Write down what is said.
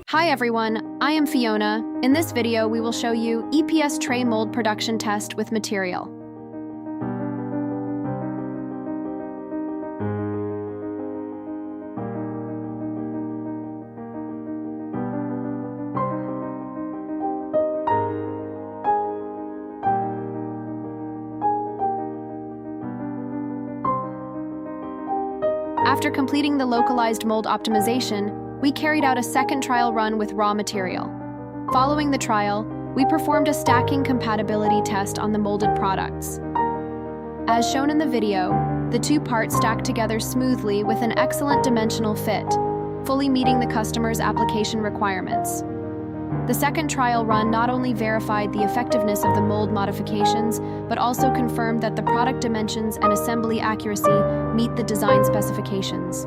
Hi everyone, I am Fiona. In this video, we will show you EPS tray mold production test with material. After completing the localized mold optimization, we carried out a second trial run with raw material. Following the trial, we performed a stacking compatibility test on the molded products. As shown in the video, the two parts stacked together smoothly with an excellent dimensional fit, fully meeting the customer's application requirements. The second trial run not only verified the effectiveness of the mold modifications, but also confirmed that the product dimensions and assembly accuracy meet the design specifications.